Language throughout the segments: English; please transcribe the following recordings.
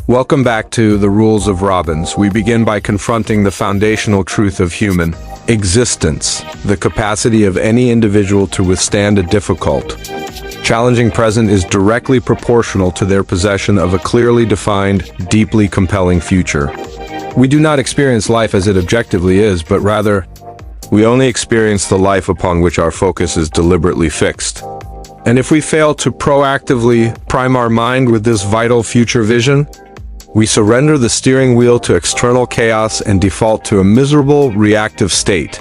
Welcome back to the Rules of Robbins. We begin by confronting the foundational truth of human existence, the capacity of any individual to withstand a difficult, challenging present is directly proportional to their possession of a clearly defined, deeply compelling future. We do not experience life as it objectively is, but rather, we only experience the life upon which our focus is deliberately fixed. And if we fail to proactively prime our mind with this vital future vision, we surrender the steering wheel to external chaos and default to a miserable, reactive state.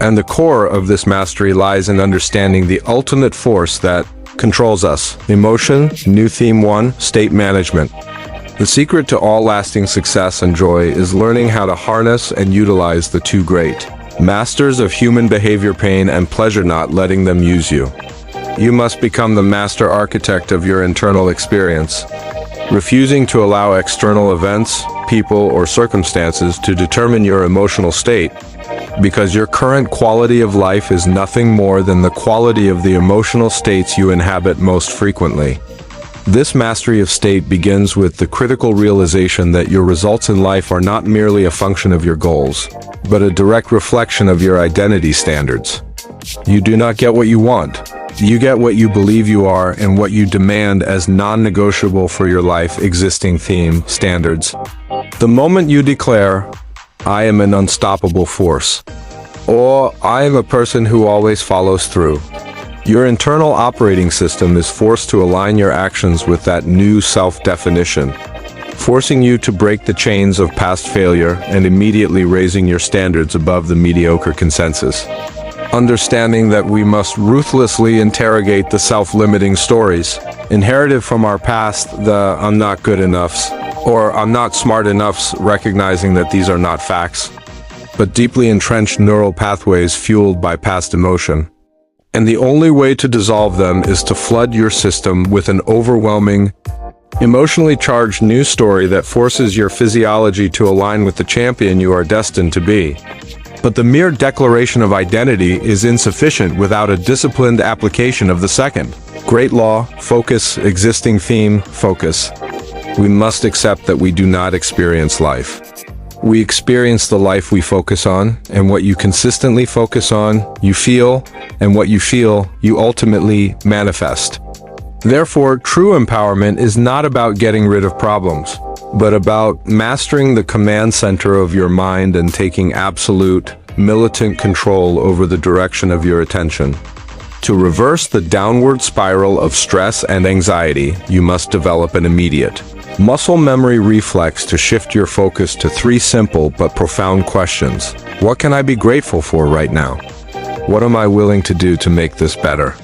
And the core of this mastery lies in understanding the ultimate force that controls us. Emotion, new theme 1, state management. The secret to all lasting success and joy is learning how to harness and utilize the two great masters of human behavior, pain and pleasure, not letting them use you. You must become the master architect of your internal experience, refusing to allow external events, people, or circumstances to determine your emotional state, because your current quality of life is nothing more than the quality of the emotional states you inhabit most frequently. This mastery of state begins with the critical realization that your results in life are not merely a function of your goals, but a direct reflection of your identity standards. You do not get what you want. You get what you believe you are and what you demand as non-negotiable for your life existing theme standards. The moment you declare, "I am an unstoppable force," or "I am a person who always follows through," your internal operating system is forced to align your actions with that new self-definition, forcing you to break the chains of past failure and immediately raising your standards above the mediocre consensus. Understanding that we must ruthlessly interrogate the self-limiting stories inherited from our past, the "I'm not good enoughs" or "I'm not smart enoughs," recognizing that these are not facts, but deeply entrenched neural pathways fueled by past emotion. And the only way to dissolve them is to flood your system with an overwhelming, emotionally charged news story that forces your physiology to align with the champion you are destined to be. But the mere declaration of identity is insufficient without a disciplined application of the second great law: focus, existing theme, focus. We must accept that we do not experience life. We experience the life we focus on, and what you consistently focus on, you feel, and what you feel, you ultimately manifest. Therefore, true empowerment is not about getting rid of problems, but about mastering the command center of your mind and taking absolute, militant control over the direction of your attention. To reverse the downward spiral of stress and anxiety, you must develop an immediate muscle memory reflex to shift your focus to 3 simple but profound questions. What can I be grateful for right now? What am I willing to do to make this better?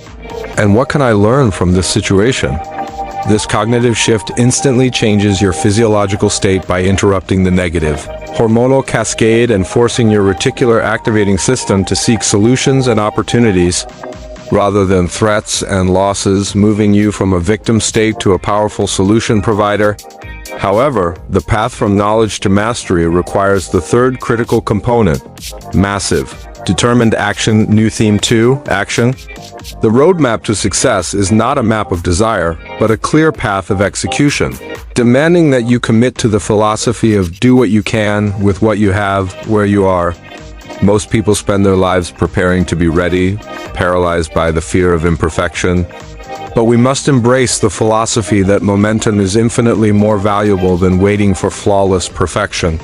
And what can I learn from this situation? This cognitive shift instantly changes your physiological state by interrupting the negative hormonal cascade and forcing your reticular activating system to seek solutions and opportunities rather than threats and losses, moving you from a victim state to a powerful solution provider. However, the path from knowledge to mastery requires the third critical component: massive, determined action. New theme 2, action. The roadmap to success is not a map of desire, but a clear path of execution, demanding that you commit to the philosophy of do what you can with what you have where you are. Most people spend their lives preparing to be ready, paralyzed by the fear of imperfection. But we must embrace the philosophy that momentum is infinitely more valuable than waiting for flawless perfection.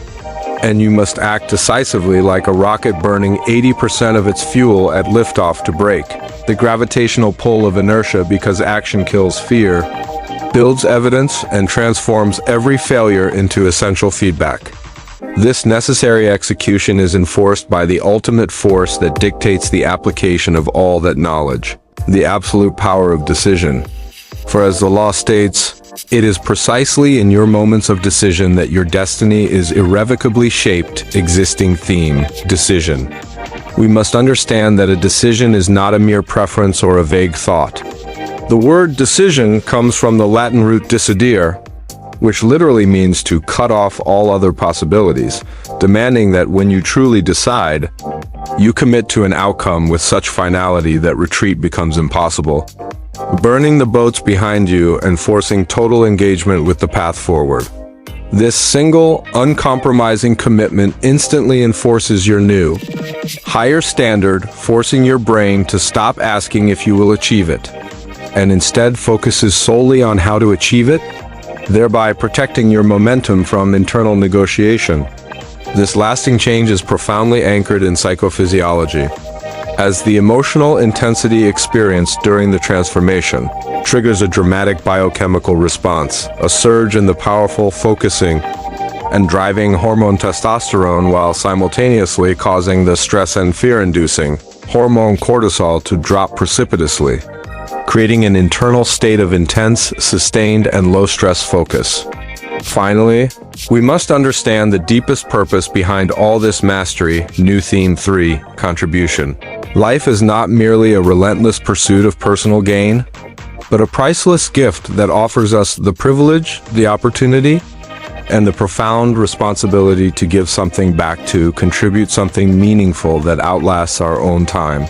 And you must act decisively, like a rocket burning 80% of its fuel at liftoff to break the gravitational pull of inertia, because action kills fear, builds evidence, and transforms every failure into essential feedback. This necessary execution is enforced by the ultimate force that dictates the application of all that knowledge, the absolute power of decision. For as the law states, it is precisely in your moments of decision that your destiny is irrevocably shaped. Existing theme, decision. We must understand that a decision is not a mere preference or a vague thought. The word decision comes from the Latin root decidere, which literally means to cut off all other possibilities, demanding that when you truly decide, you commit to an outcome with such finality that retreat becomes impossible, burning the boats behind you and forcing total engagement with the path forward. This single, uncompromising commitment instantly enforces your new, higher standard, forcing your brain to stop asking if you will achieve it, and instead focuses solely on how to achieve it, thereby protecting your momentum from internal negotiation. This lasting change is profoundly anchored in psychophysiology, as the emotional intensity experienced during the transformation triggers a dramatic biochemical response, a surge in the powerful focusing and driving hormone testosterone, while simultaneously causing the stress and fear-inducing hormone cortisol to drop precipitously, creating an internal state of intense, sustained, and low-stress focus. Finally, we must understand the deepest purpose behind all this mastery. New theme 3, contribution. Life is not merely a relentless pursuit of personal gain, but a priceless gift that offers us the privilege, the opportunity, and the profound responsibility to give something back, to contribute something meaningful that outlasts our own time.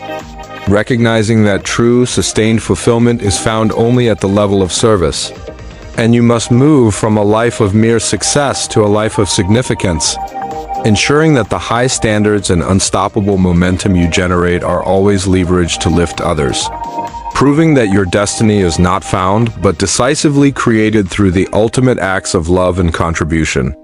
Recognizing that true, sustained fulfillment is found only at the level of service, and you must move from a life of mere success to a life of significance, ensuring that the high standards and unstoppable momentum you generate are always leveraged to lift others. Proving that your destiny is not found, but decisively created through the ultimate acts of love and contribution.